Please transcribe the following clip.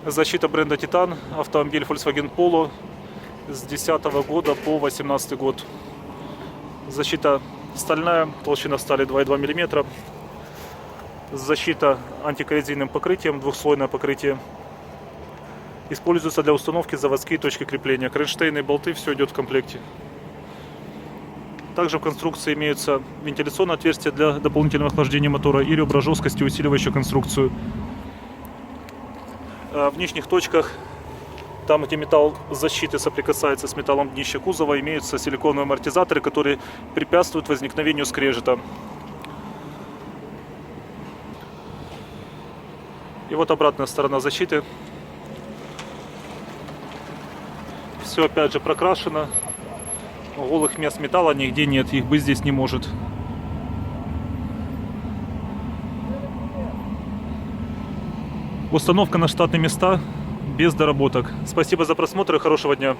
Защита бренда Titan. Автомобиль Volkswagen Polo с 2010 года по 2018 год. Защита стальная, толщина стали 2,2 мм. Защита антикоррозийным покрытием, двухслойное покрытие. Используется для установки заводские точки крепления. Кронштейны и болты, все идет в комплекте. Также в конструкции имеются вентиляционные отверстия для дополнительного охлаждения мотора и ребра жесткости, усиливающие конструкцию. В нижних точках, там где металл защиты соприкасается с металлом днища кузова, имеются силиконовые амортизаторы, которые препятствуют возникновению скрежета. И вот обратная сторона защиты. Все опять же прокрашено. Голых мест металла нигде нет, их быть здесь не может. Установка на штатные места без доработок. Спасибо за просмотр и хорошего дня.